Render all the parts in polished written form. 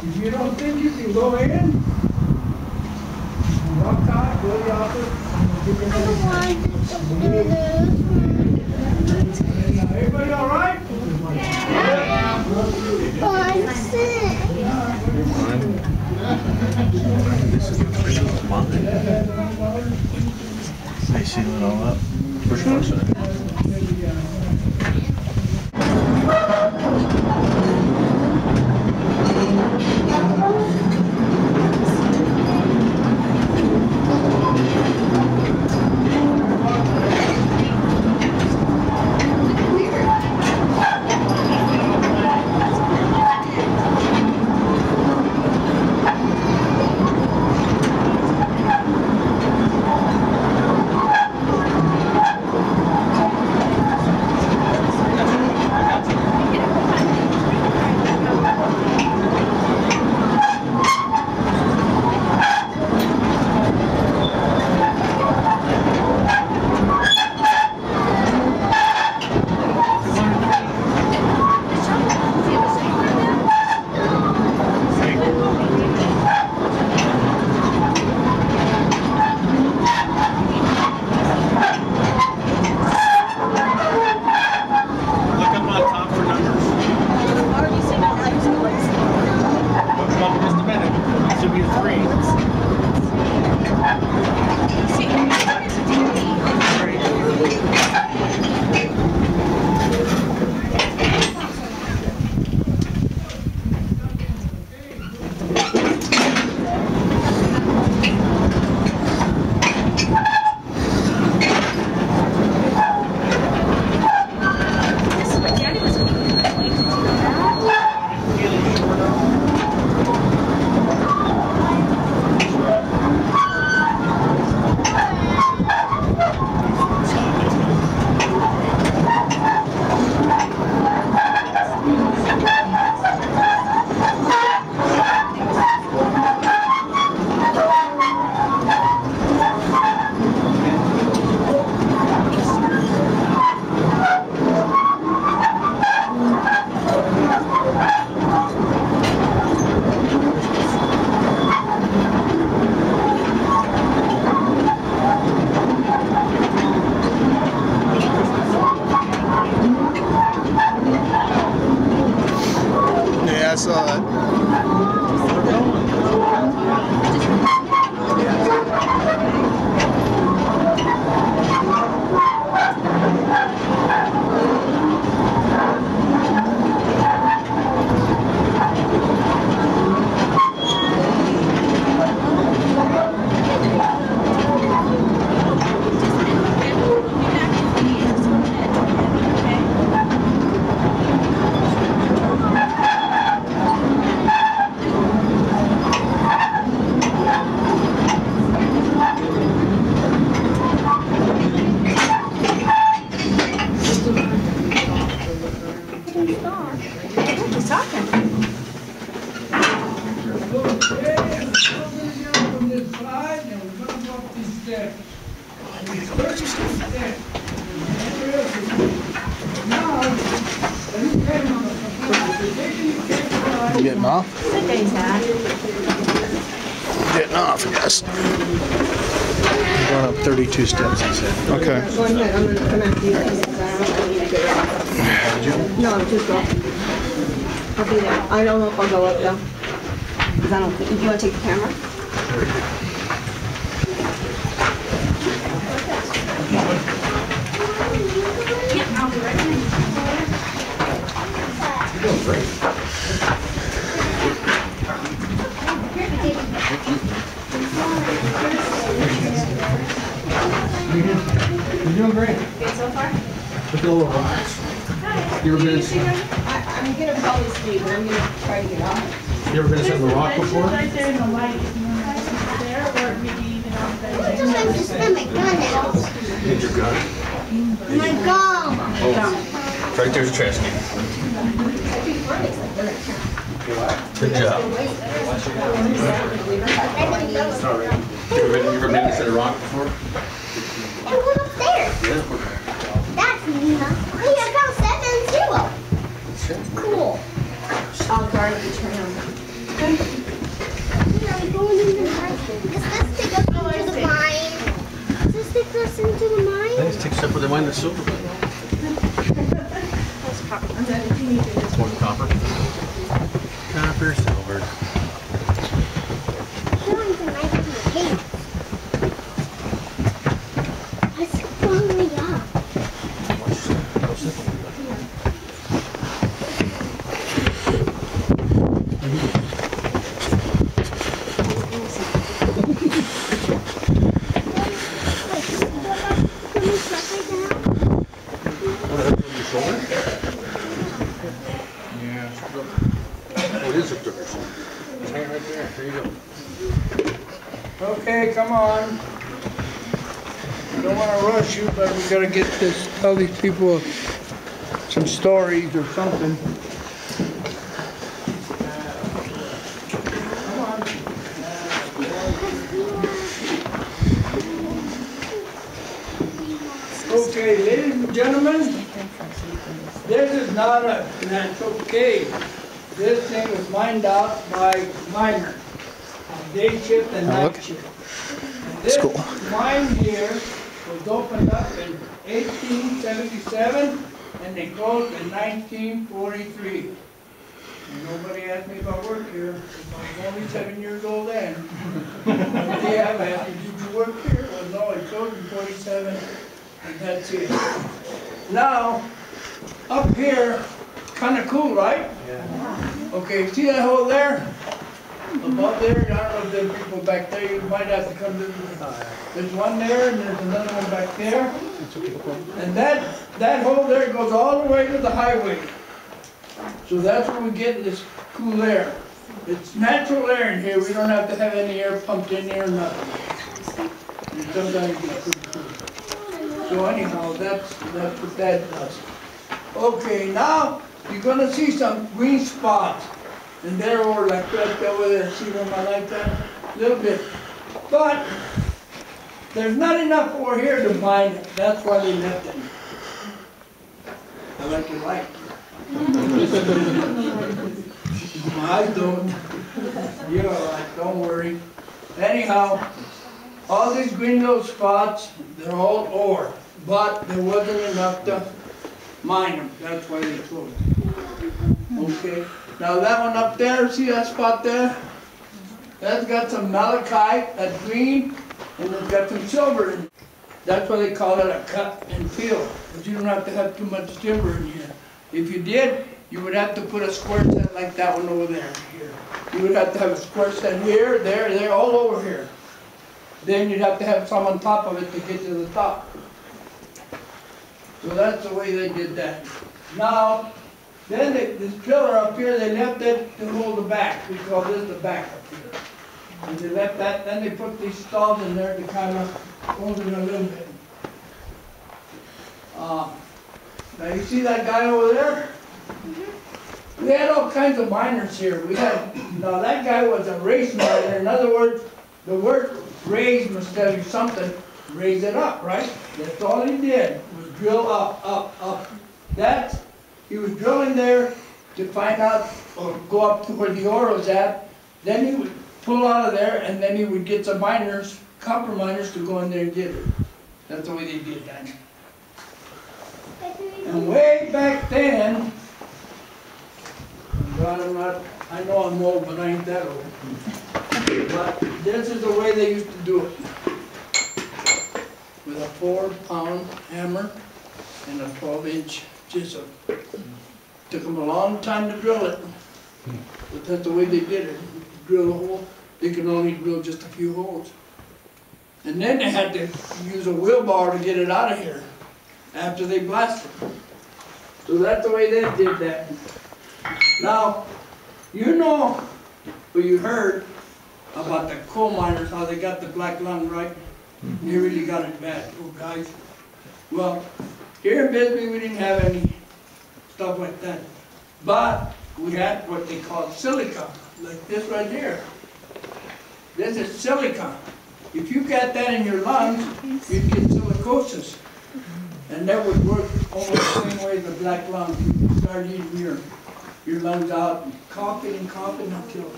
If you don't think you can go in, walk out, go to the office. Everybody all right? Yeah. This is mine. They seal it all up. Which one's it? You getting off? Good day, Dad. Getting off, I guess. Going up 32 steps, he said. Okay. Go ahead, I'm going to come after you guys. I don't need to get off. No, just go. I'll be there. I don't know if I'll go up though. Because I don't think. Do you want to take the camera? Yeah, I'll be right there. You're doing great. You're doing great. Good so far? Look at all the rocks. You ever been in, I'm going to probably sleep, but I'm going to try to get off. you ever been in the rock before? Right there in the light. If you want to sit there, or maybe even on the. Need your gun? My gum. Oh, right there's a trash can. Good job. You ever been inside a rock before? It went upstairs. Yeah. That's neat. Hey, I found 7 too. Cool. I'll guard the trail. Are we going in the mine? Does this take us into the mine? Does this take us into the mine? Let's take stuff with the wine that's silver. More copper. Copper, silver. Showing some nice little cakes. Let's hurry up. Oh, it is a cooker. Just hang it right there. There you go. Okay, come on. I don't want to rush you, but we gotta get this, tell these people some stories or something. Come on. Okay, ladies and gentlemen, this is not a natural cave. This thing was mined out by miners, on day shift and Now night look. shift. And It's this cool. mine here was opened up in 1877 and they closed in 1943. And nobody asked me about work here, because I was only 7 years old then. Yeah, man, did you work here? Well, no, it closed in 47 and that's it. Now, up here, kind of cool, right? Yeah. Okay, see that hole there? Above there, I don't know if there's people back there, you might have to come to, there's one there and there's another one back there. And that hole there goes all the way to the highway. So that's where we get this cool air. It's natural air in here, we don't have to have any air pumped in here or nothing. And sometimes it gets pretty cool. So anyhow, that's what that does. Okay, now you're gonna see some green spots. And they're over like right over there, see them I like that? A little bit. But there's not enough over here to mine it. That's why they left it. I like your light. I don't. You're all right, don't worry. Anyhow, all these green little spots, they're all ore. But there wasn't enough to mine them. That's why they closed. Okay. Now that one up there, see that spot there? That's got some malachite, that's green, and it's got some silver in it. That's why they call it a cut and fill, because you don't have to have too much timber in here. If you did, you would have to put a square set like that one over there. Here. You would have to have a square set here, there, all over here. Then you'd have to have some on top of it to get to the top. So that's the way they did that. Now, then this pillar up here, they left it to hold the back. We call this the back up here. And they left that, then they put these stalls in there to kind of hold it a little bit. Now you see that guy over there? We had all kinds of miners here. Now that guy was a race miner. In other words, the word raise must tell you something. Raise it up, right? That's all he did, was drill up, up, up. He was drilling there to find out, or go up to where the ore was at. Then he would pull out of there, and then he would get some miners, copper miners, to go in there and get it. That's the way they did that. And way back then, God, I know I'm old, but I ain't that old. But this is the way they used to do it. With a 4-pound hammer and a 12-inch chisel. Took them a long time to drill it, but that's the way they did it. Drill a hole, they could only drill just a few holes. And then they had to use a wheelbarrow to get it out of here after they blasted. So that's the way they did that. Now, you know, or you heard about the coal miners, how they got the black lung, right? They really got it bad, poor guys. Well, here in Bisbee, we didn't have any stuff like that. But we had what they call silicon, like this right here. This is silicon. If you got that in your lungs, you'd get silicosis. And that would work almost the same way as the black lung. You start eating urine. your lungs out, and coughing until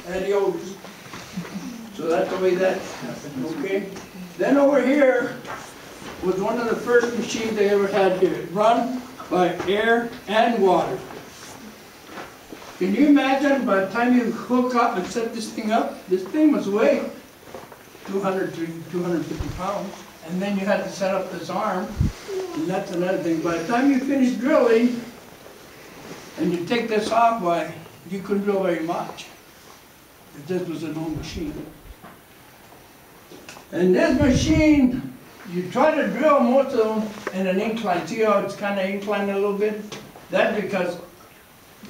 adios. So that's the way that happened, okay? Then over here was one of the first machines they ever had here, run by air and water. Can you imagine by the time you hook up and set this thing must weigh 200 to 250 pounds. And then you had to set up this arm, and that's another thing. By the time you finish drilling, and you take this off, why, you couldn't drill very much. If this was an old machine. And this machine, you try to drill most of them in an incline. See how it's kind of inclined a little bit? That's because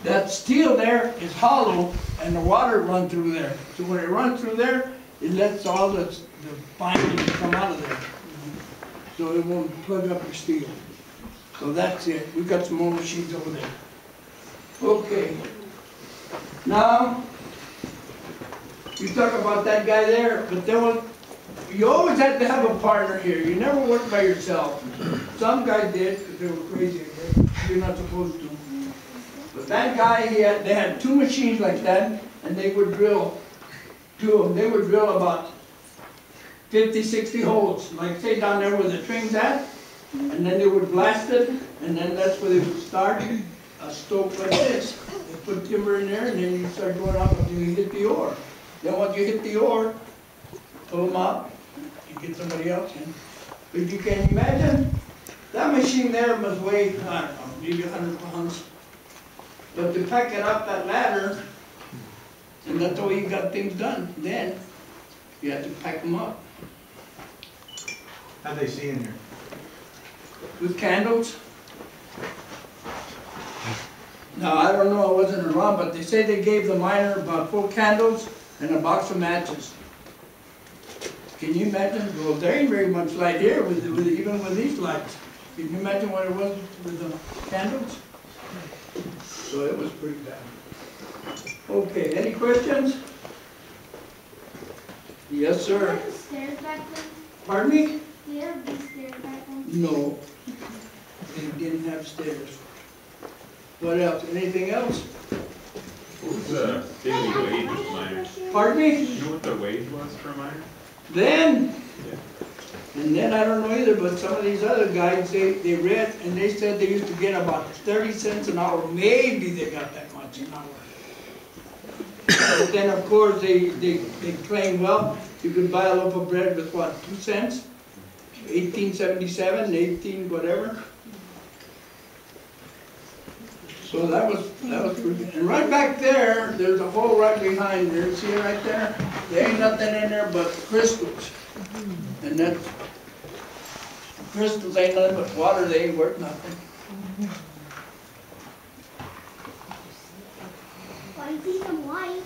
that steel there is hollow, and the water runs through there. So when it runs through there, it lets all the bindings come out of there. So it won't plug up your steel. So that's it. We've got some more machines over there. Okay. Now, you talk about that guy there, but you always had to have a partner here. You never worked by yourself. Some guys did, because they were crazy, I guess. You're not supposed to. But that guy, they had two machines like that, and they would drill, two of them. They would drill about 50, 60 holes, like say down there where the train's at, and then they would blast it, and then that's where they would start a stope like this. They put timber in there, and then you start going up until you hit the ore. Then once you hit the ore, pull them up, you get somebody else in. But you can imagine, that machine there must weigh, I don't know, maybe 100 pounds. But to pack it up that ladder, and that's the way you got things done, then you had to pack them up. How'd they see in here? With candles. Now, I don't know, I wasn't around, but they say they gave the miner about 4 candles and a box of matches. Can you imagine? Well, there ain't very much light here, even with these lights. Can you imagine what it was with the candles? So it was pretty bad. Okay, any questions? Yes, Do you sir. have the stairs back then? Pardon me? Do you have these stairs back then? No, they didn't have stairs. What else? Anything else? What was the daily wage of miners? Pardon me? Do you know what the wage was for a miner? Then, Yeah. and then I don't know either, but some of these other guys, they read and they said they used to get about 30 cents an hour. Maybe they got that much an hour. But then of course they claim, well, you could buy a loaf of bread with what, 2 cents? 1877, 18 whatever. So that was pretty good. And right back there, there's a hole right behind there. See it right there? There ain't nothing in there but crystals. And that crystals ain't nothing but water, they ain't worth nothing. Why do you see them white?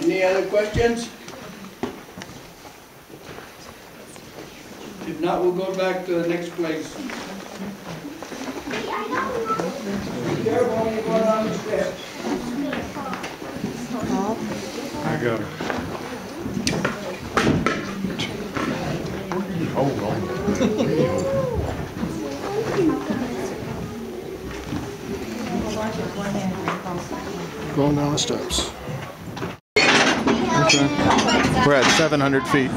Any other questions? If not, we'll go back to the next place. Wait, I don't know. Be careful when you go down the steps. I got her. Hold on. Going down the steps. Okay. We're at 700 feet.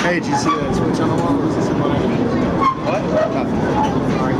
Hey, did you see that switch on the wall? Or is this mine? What? Nothing. All right.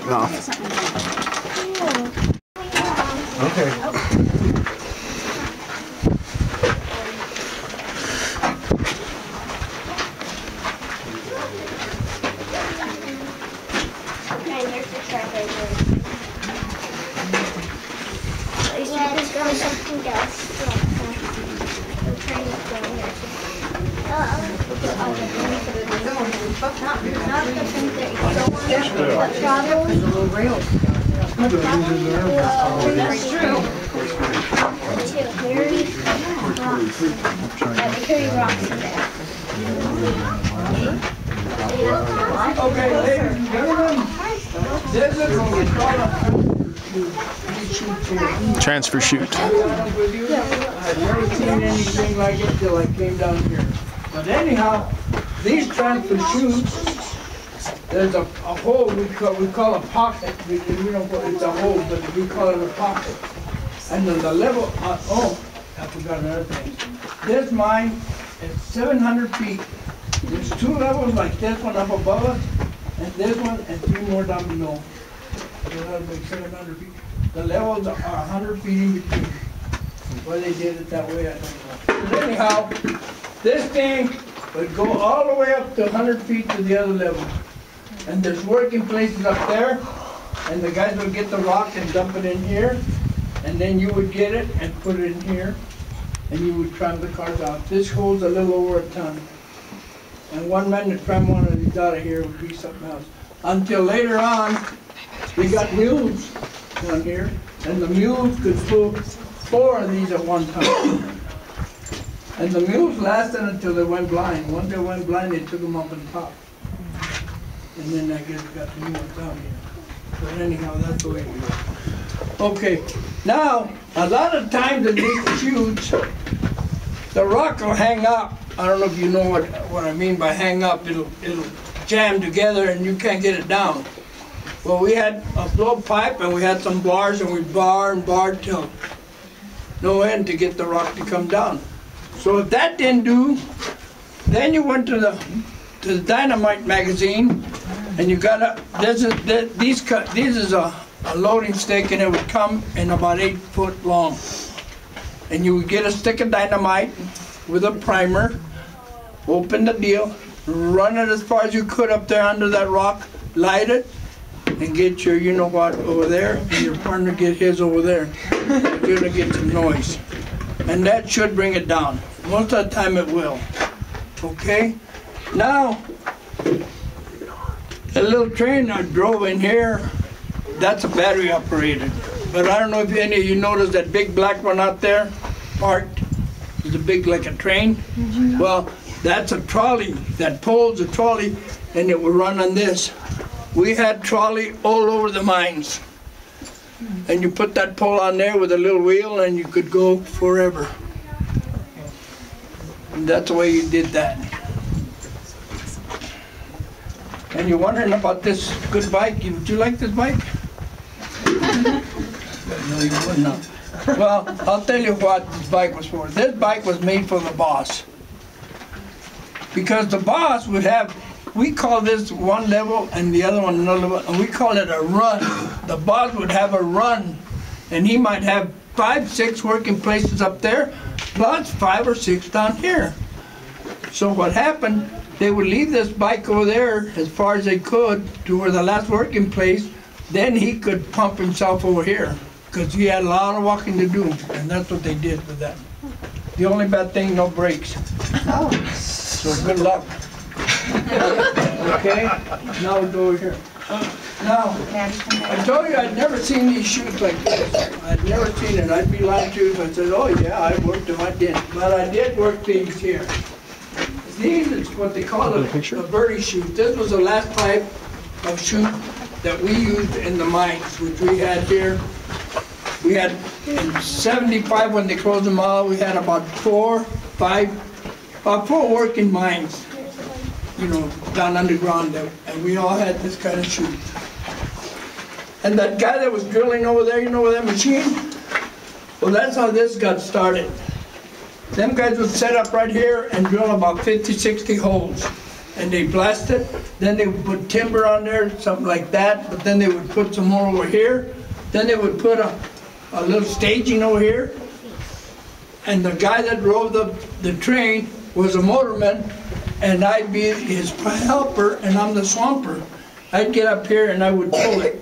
getting off. Okay. And here's the truck right here. Yeah, it's going something else. I'm trying to go in here. That's true. Okay, ladies and gentlemen, this is what we call a Transfer chute. I've never seen anything like it till I came down here. But anyhow, these transfer chutes, there's a hole we call a pocket. We don't call it's a hole, but we call it a pocket. And then the level, oh, I forgot another thing. This mine is 700 feet. There's two levels like this one up above us, and this one, and three more down below. So that'll be 700 feet. The levels are 100 feet in between. Why they did it that way, I don't know. But anyhow, this thing would go all the way up to 100 feet to the other level. And there's working places up there, and the guys would get the rock and dump it in here, and then you would get it and put it in here, and you would tram the cars out. This holds a little over a ton. And one man to tram one of these out of here would be something else. Until later on, we got mules down here, and the mules could pull 4 of these at one time. And the mules lasted until they went blind. Once they went blind, they took them up on top. And then I guess we got the mules down here. But anyhow, that's the way it goes. Okay, now, a lot of times in these chutes, the rock will hang up. I don't know if you know what I mean by hang up. It'll jam together and you can't get it down. Well, we had a blow pipe and we had some bars, and we barred till no end to get the rock to come down. So if that didn't do, then you went to the Dynamite magazine, and you got this is a loading stick, and it would come in about 8 foot long. And you would get a stick of dynamite with a primer, open the deal, run it as far as you could up there under that rock, light it, and get your you know what over there, and your partner get his over there. You're gonna get some noise. And that should bring it down. Most of the time it will. Okay? Now, a little train I drove in here, that's a battery operated. But I don't know if any of you noticed that big black one out there, parked. It's a big, like a train. Well, that's a trolley. That pulls a trolley, and it will run on this. We had trolley all over the mines. And you put that pole on there with a little wheel, and you could go forever. And that's the way you did that. And you're wondering about this good bike. Would you like this bike? No, you would not. Well, I'll tell you what this bike was for. This bike was made for the boss. Because the boss would have, we call this one level and the other one another level, and we call it a run. The boss would have a run, and he might have 5, 6 working places up there, plus 5 or 6 down here. So what happened, they would leave this bike over there as far as they could to where the last working place, then he could pump himself over here, because he had a lot of walking to do, and that's what they did with that. The only bad thing, no brakes. So good luck. Okay, now we'll go over here. Now, I told you I'd never seen these chutes like this. I'd never seen it. I'd be lying to you if I said, oh yeah, I worked them, I didn't. But I did work these here. These is what they call a birdie chute. This was the last type of chute that we used in the mines, which we had here. We had in '75 when they closed them all, we had about 4 working mines, you know, down underground there, and we all had this kind of chute. And that guy that was drilling over there, you know, with that machine? Well, that's how this got started. Them guys would set up right here and drill about 50, 60 holes. and they blast it. Then they would put timber on there, something like that, but then they would put some more over here. Then they would put a little staging over here. And the guy that drove the train was a motorman, and I'd be his helper, and I'm the swamper. I'd get up here and I would pull it.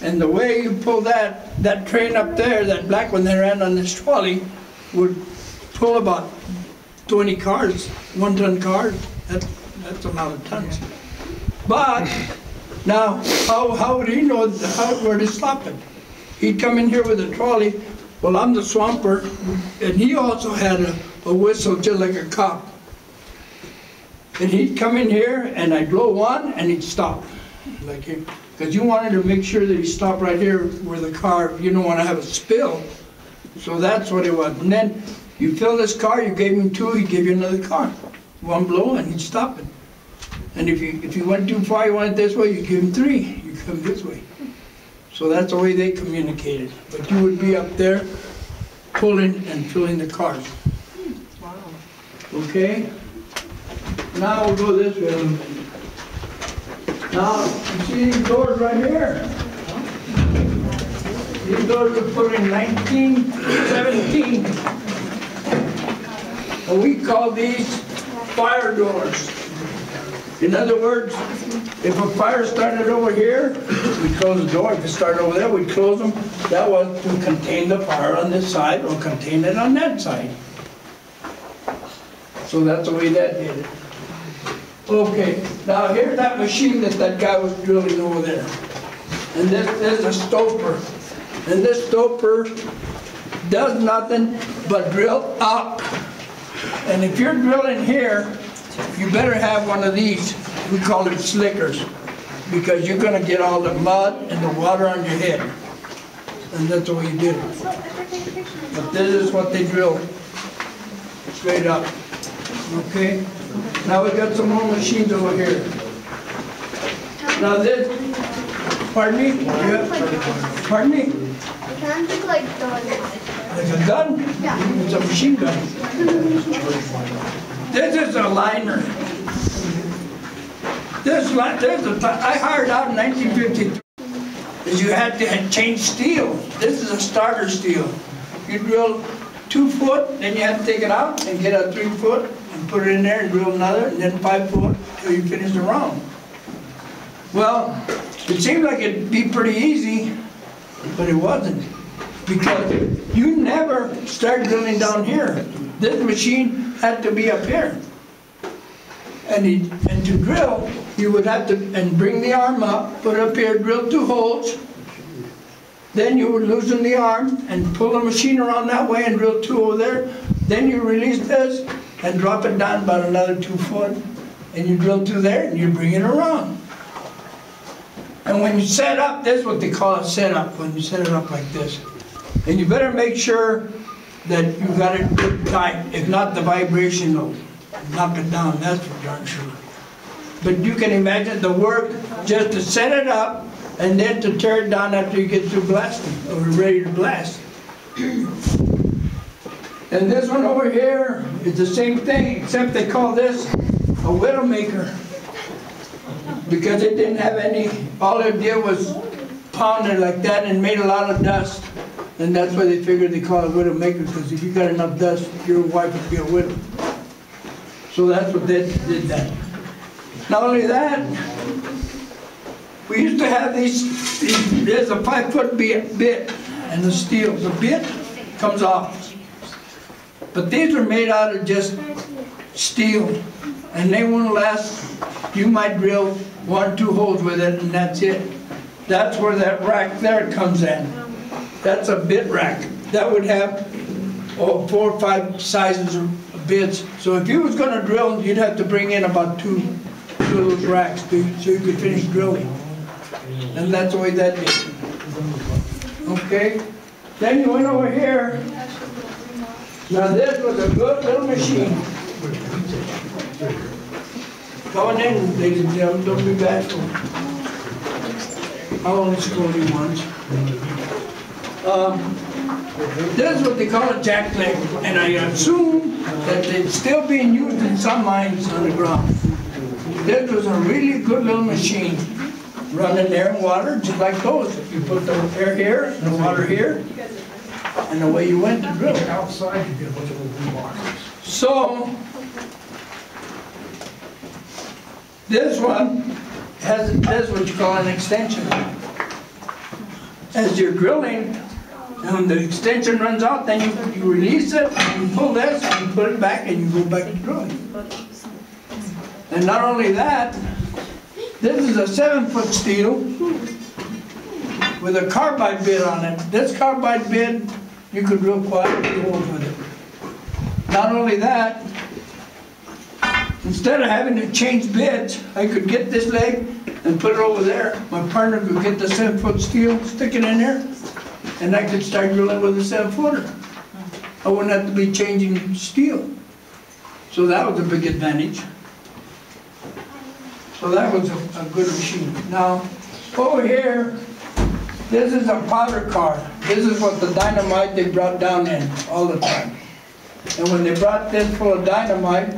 And the way you pull that train up there, that black one that ran on this trolley, would pull about 20 cars, 1-ton cars. That's a lot of tons. But now, how would he know where to stop it? He'd come in here with a trolley. Well, I'm the swamper, and he also had a whistle just like a cop. And he'd come in here, and I'd blow one, and he'd stop, like here. Because you wanted to make sure that he stopped right here where the car, you don't want to have a spill. So that's what it was. And then you fill this car, you gave him 2, he'd give you another car. One blow, and he'd stop it. And if you went too far, you went this way, you give him 3, you come this way. So that's the way they communicated. But you would be up there pulling and filling the cars. Wow. Okay? Now we'll go this way a little bit. Now, you see these doors right here? These doors were put in 1917. And we call these fire doors. In other words, if a fire started over here, we'd close the door. If it started over there, we'd close them. That was to contain the fire on this side or contain it on that side. So that's the way that did it. Okay, now here's that machine that guy was drilling over there. And this is a stoper. And this stoper does nothing but drill up. And if you're drilling here, you better have one of these. We call it slickers, because you're going to get all the mud and the water on your head. And that's the way you did it. But this is what they drill, straight up. Okay? Now we got some more machines over here. Now this, pardon me? Yeah. Pardon me? It sounds like guns. Like a gun? Yeah. It's a machine gun. This is a liner. I hired out in 1953. Because you had to change steel. This is a starter steel. You drill 2 foot, then you have to take it out and get a 3 foot and put it in there and drill another, and then 5 foot till you finish the round. Well, it seemed like it'd be pretty easy, but it wasn't. Because you never start drilling down here. This machine had to be up here. And to drill, you would have to bring the arm up, put it up here, drill 2 holes. Then you would loosen the arm and pull the machine around that way and drill 2 over there. Then you release this and drop it down about another 2 foot. And you drill 2 there and you bring it around. And when you set up, this is what they call a setup, when you set it up like this. And you better make sure that you got it good tight. If not, the vibration will knock it down, that's for darn sure. But you can imagine the work just to set it up and then to tear it down after you get through blasting, or ready to blast. And this one over here is the same thing, except they call this a widowmaker. Because it didn't have any, all it did was pound it like that and made a lot of dust. And that's why they figured they call it widowmaker, because if you got enough dust, your wife would be a widow. So that's what they did that. Not only that, we used to have these there's a 5 foot bit and the steel. The bit comes off. But these are made out of just steel. And they won't last, you might drill 1 or 2 holes with it and that's it. That's where that rack there comes in. That's a bit rack. That would have 4 or 5 sizes of bits. So if you was going to drill, you'd have to bring in about 2 of those racks so you could finish drilling. And that's the way that did. Okay? Then you went over here. Now this was a good little machine. Going in, ladies and gentlemen, don't be bashful. I'll only scold you once. This is what they call a jackleg, and I assume that it's still being used in some mines underground. this was a really good little machine. Running air and water, just like those. You put the air here, and the water here, and away you went to drill. Outside, you get a bunch of little blue boxes. So, this one has what you call an extension. As you're drilling, and when the extension runs out, then you release it, and you pull this, and you put it back, and you go back to drilling. And not only that, this is a 7-foot steel with a carbide bit on it. This carbide bit, you could drill quite a few holes with it. Not only that, instead of having to change bits, I could get this leg and put it over there. My partner could get the 7-foot steel, stick it in there, and I could start drilling with a 7-footer. I wouldn't have to be changing steel. So that was a big advantage. So that was a good machine. Now, over here, this is a powder car. This is what the dynamite they brought down in all the time. And when they brought this full of dynamite,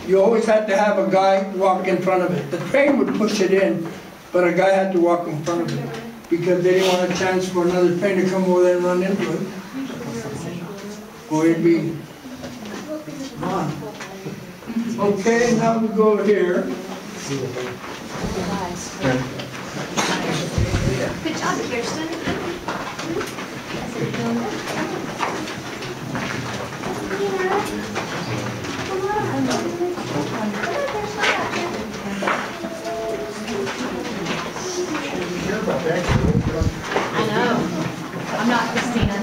you always had to have a guy walk in front of it. The train would push it in, but a guy had to walk in front of it because they didn't want a chance for another train to come over there and run into it. Or it'd be gone. Okay, now we go over here. Good job, Kirsten. I know. I'm not Christina.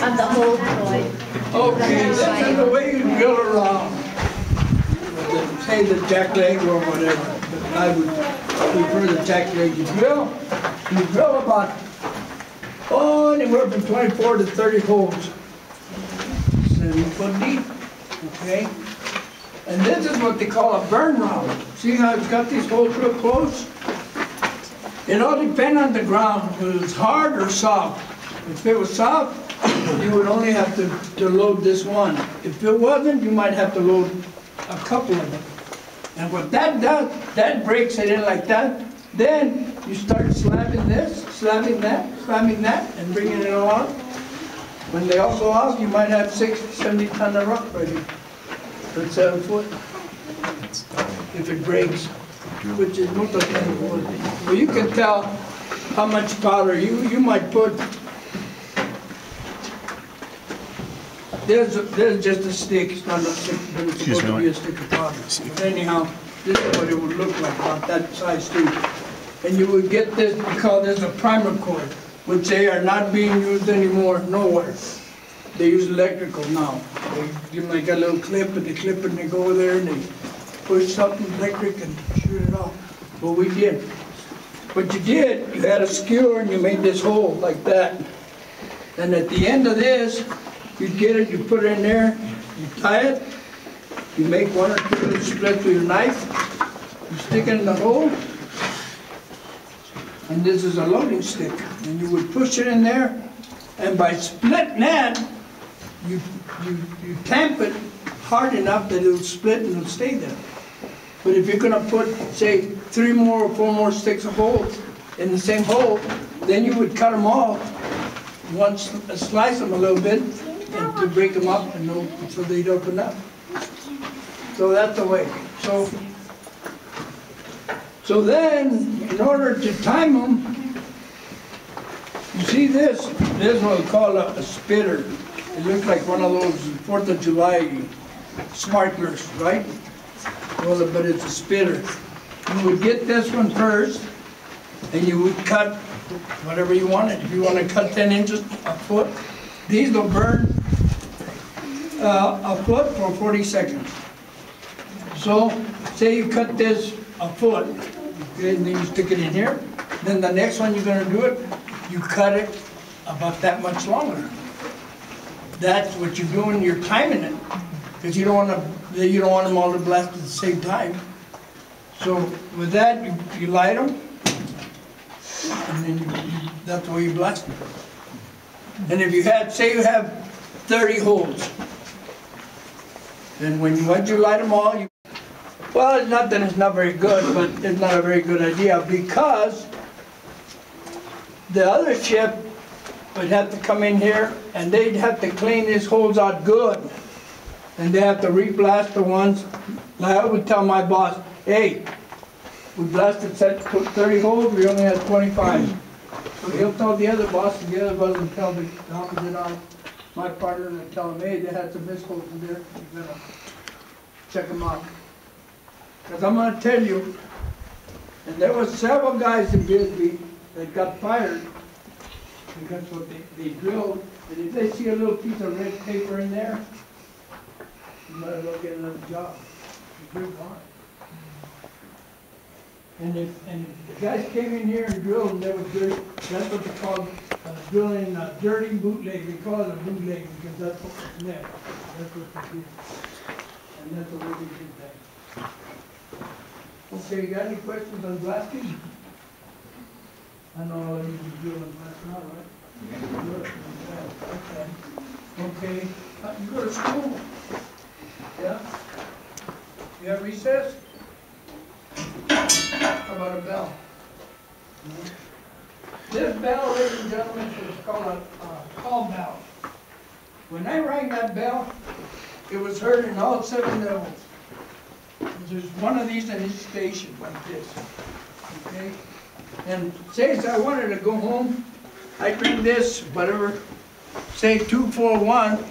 I'm the whole boy. Okay, this is the way you drill around. Say the jackleg or whatever, but I would prefer the jackleg. You drill about, anywhere from 24 to 30 holes. 7 foot deep, okay? And this is what they call a burn round. See how it's got these holes real close? It all depends on the ground, whether it's hard or soft. If it was soft, you would only have to load this one. If it wasn't, you might have to load a couple of them. And what that does, that breaks it in like that. Then you start slabbing this, slabbing that, and bringing it all out. When they all go out, you might have 60, 70 tons of rock right here. That's 7 foot. If it breaks, which is most of the time. Well, you can tell how much powder you might put. There's just a stick, it's not a stick, but it's supposed to be a stick of powder. But anyhow, this is what it would look like, about that size too. And you would get this, we call this a primer cord, which they are not being used anymore, nowhere. They use electrical now. They give them like a little clip, and they clip it and they go over there and they push something electric and shoot it off. But we did. What you did, you had a skewer and you made this hole like that. And at the end of this, you get it, you put it in there, you tie it, you make 1 or 2 little splits with your knife, you stick it in the hole, and this is a loading stick. And you would push it in there, and by splitting that, you tamp it hard enough that it'll split and it'll stay there. But if you're gonna put, say, 3 more or 4 more sticks of holes in the same hole, then you would cut them off, slice them a little bit, and to break them up and so they'd open up. So that's the way. So then, in order to time them, you see this? This is what we call a spitter. It looks like one of those 4th of July sparklers, right? Well, but it's a spitter. You would get this one first, and you would cut whatever you wanted. If you want to cut 10 inches, a foot, these will burn a foot for 40 seconds. So, say you cut this a foot, okay, and then you stick it in here. Then the next one you're going to do it, you cut it about that much longer. That's what you're doing. You're timing it, because you don't want them all to blast at the same time. So with that, you light them, and then that's the way you blast them. And if you had, say you have 30 holes, And once you light them all, well, it's not that it's not very good, but it's not a very good idea because the other ship would have to come in here and they'd have to clean these holes out good. And they have to re-blast the ones. Like I would tell my boss, hey, we blasted 30 holes, we only had 25. So he'll tell the other boss, and the other boss will tell the opposite on my partner and tell him, hey, they had some missed holes in there, you better check them out. Because I'm going to tell you, and there was several guys in Bisbee that got fired because what they drilled, and if they see a little piece of red paper in there, you might as well get another job. You're gone. And if the guys came in here and drilled and they were dirty, that's what they call drilling a dirty bootleg. They call it a bootleg because that's what was next. That's what they did. And that's the way they did that. Okay, you got any questions on blasting? I know all of you can drill and blast now, right? Yeah. Okay. You go to school? Yeah? You have recess? How about a bell? This bell, ladies and gentlemen, is called a call bell. When I rang that bell, it was heard in all 7 levels. There's one of these in each station, like this. Okay? And say if I wanted to go home, I'd ring this, whatever, say 241,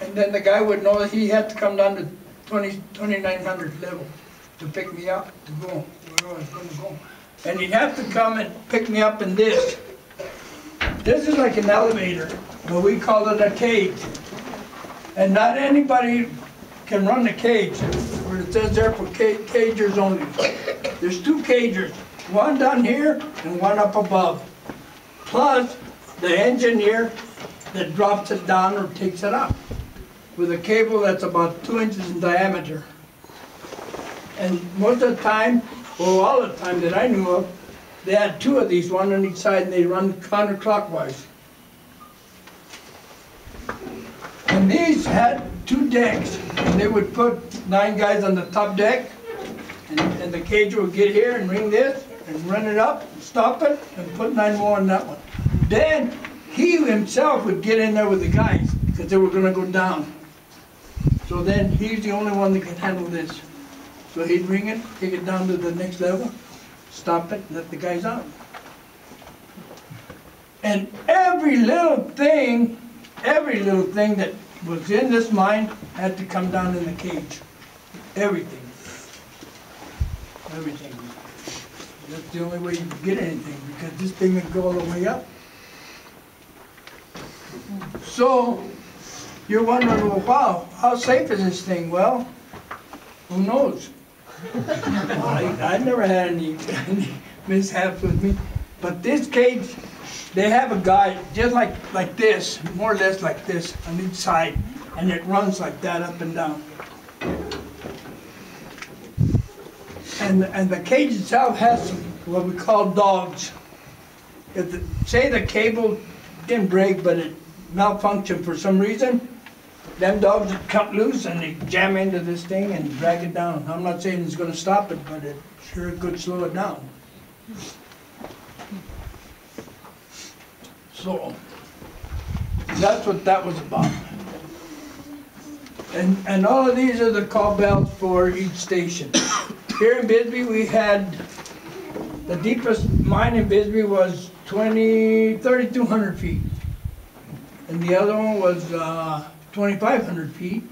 and then the guy would know that he had to come down to 2900 level to pick me up to go where I was going to go. And he'd have to come and pick me up in this. This is like an elevator, but we call it a cage. And not anybody can run the cage, where it says there for cagers only. There's 2 cagers, one down here and one up above. Plus the engineer that drops it down or takes it up with a cable that's about 2 inches in diameter. And most of the time, or all the time that I knew of, they had 2 of these, one on each side, and they run counterclockwise. And these had 2 decks, and they would put 9 guys on the top deck, and the cage would get here and ring this, and run it up, stop it, and put 9 more on that one. Then he himself would get in there with the guys, because they were going to go down. So then he's the only one that could handle this. So he'd ring it, take it down to the next level, stop it, let the guys out. And every little thing that was in this mine had to come down in the cage. Everything. Everything. That's the only way you could get anything, because this thing would go all the way up. So, you're wondering, well, wow, how safe is this thing? Well, who knows? I never had any mishaps with me. But this cage, they have a guide just like this, more or less like this on each side, and it runs like that up and down. And the cage itself has some, what we call dogs. Say the cable didn't break, but it malfunctioned for some reason, them dogs would cut loose and they jam into this thing and drag it down. I'm not saying it's going to stop it, but it sure could slow it down. So, that's what that was about. And all of these are the call bells for each station. Here in Bisbee we had, the deepest mine in Bisbee was 3,200 feet. And the other one was 2,500 feet.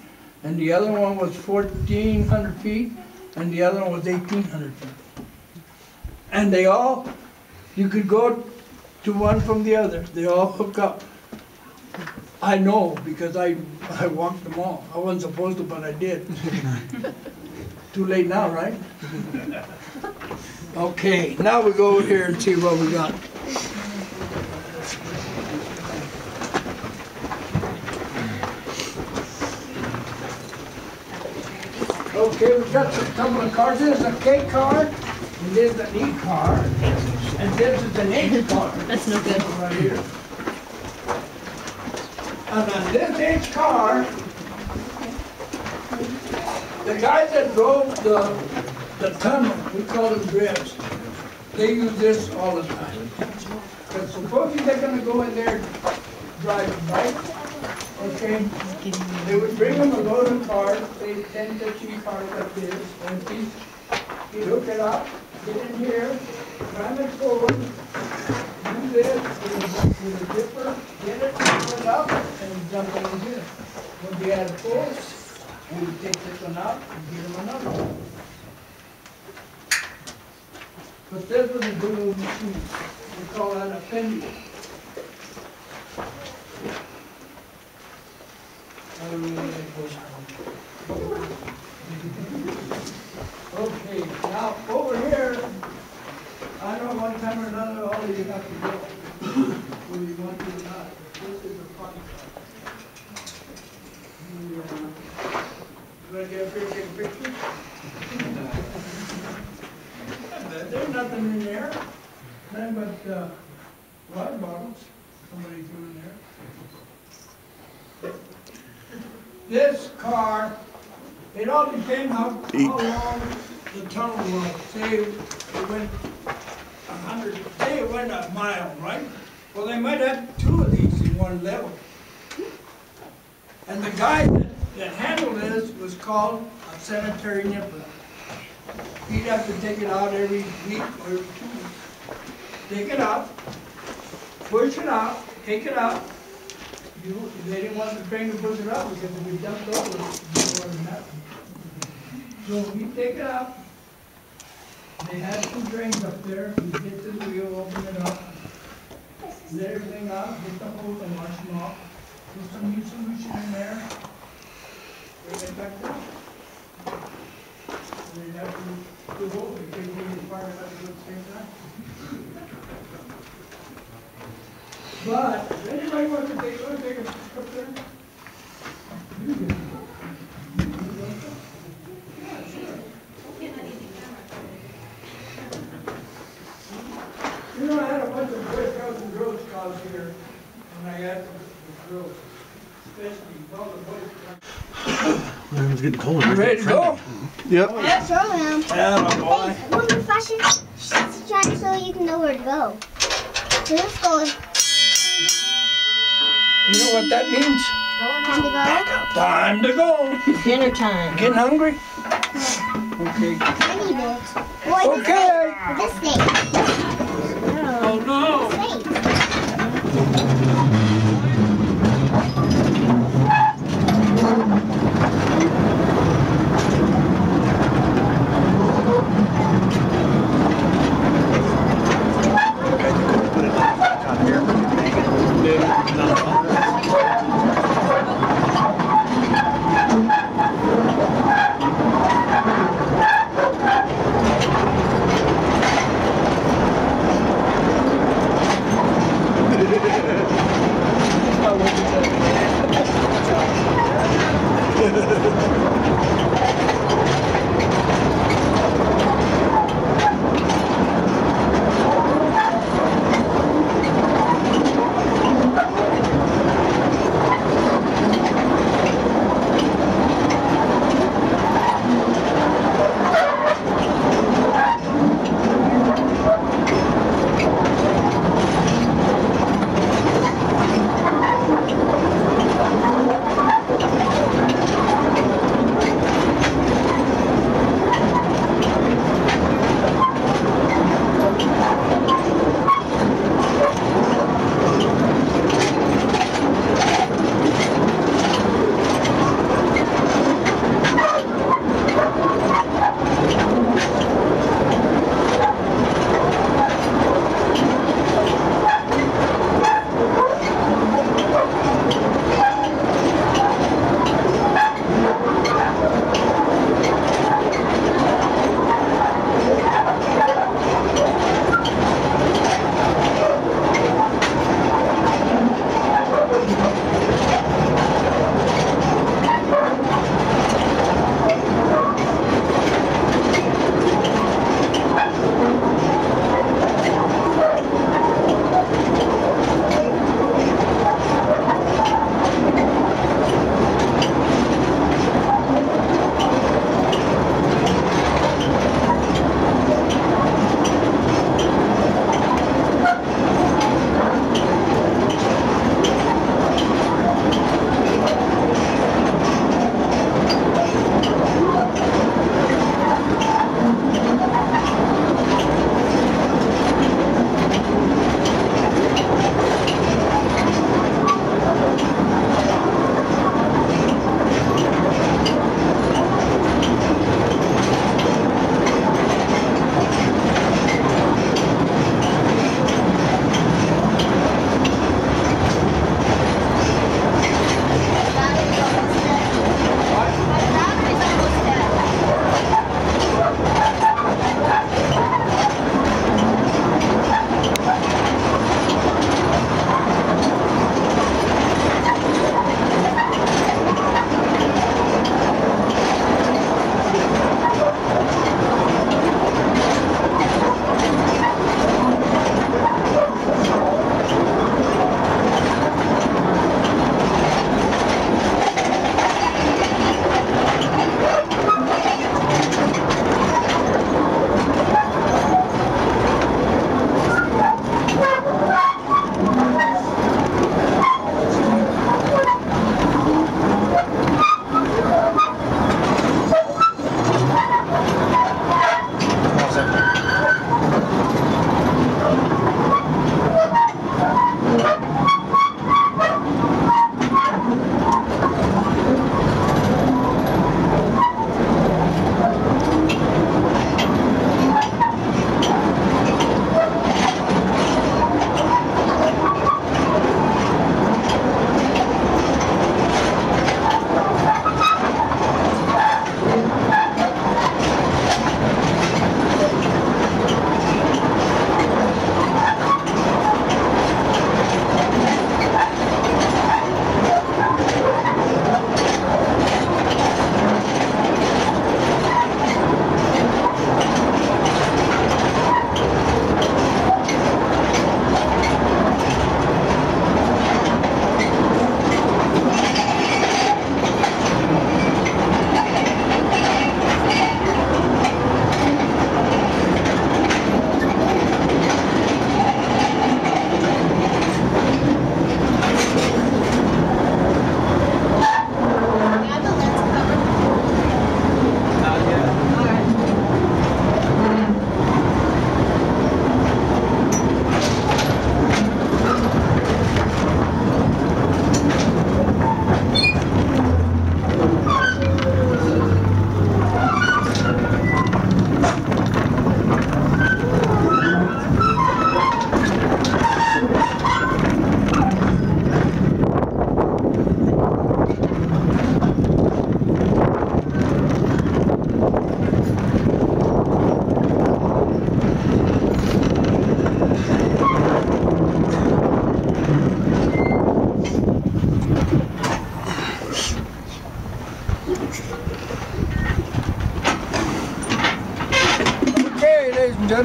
And the other one was 1,400 feet. And the other one was 1,800 feet. And they all, you could go to one from the other. They all hook up. I know, because I walked them all. I wasn't supposed to, but I did. Too late now, right? Okay, now we go over here and see what we got. Okay, we've got some of the cars. This is a K car, and this is an E car, and this is an H car. That's no good. Right here. And on this H car, The guys that drove the tunnel, we call them drifts, they use this all the time. But supposing they're gonna go in there driving, right? Okay, they would bring them a load of cars, say 10, 15 cars like this, empty. You hook it up, get in here, ram it forward, do this with a dipper, get it, pull it up, and jump in here. When they had full, we would take this one out and give them another one. But this was a good old machine. We call that a fender. Okay, now over here, I know one time or another, all of you have to go. Whether you want to or not. This is a fun part. You want to get up here and take a picture? There's nothing in there. Nothing but water bottles. Somebody threw in there. This car, it all depends how long the tunnel was. Say it went 100, say it went a mile, right? Well, they might have two of these in one level. And the guy that handled this was called a sanitary nibbler. He'd have to take it out every week or 2 weeks. Take it out, push it out, take it out. They didn't want the train to push it out because if we jumped over it, it wouldn't happen. So we take it out. They had some drains up there. We get to the wheel, open it up, let everything out, get the hose and wash them off. Put some new solution in there. Bring it back down. And then have to do both because we fire it up at the same time. But if anybody wants to take a look there? You can. Yeah, sure. You know, I had a bunch of Boy Scouts and Girl Scouts here when I had the girls, especially all the Boy Scouts. It's getting cold. You ready to go? Yep. Let's go now. Yeah, my boy. Hey, one more fashion try so you can know where to go. So let's go. You know what that means? Time to go. Time to go. Dinner time. Getting hungry? Okay. I need it. Boy, Okay. this thing. Oh no. This thing.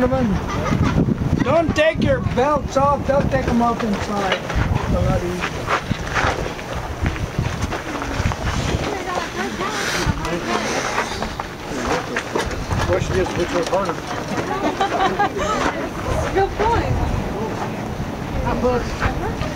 gentlemen. Don't take your belts off. They'll take them off inside. It's a lot easier. The question is, which one's harder? Good point. I put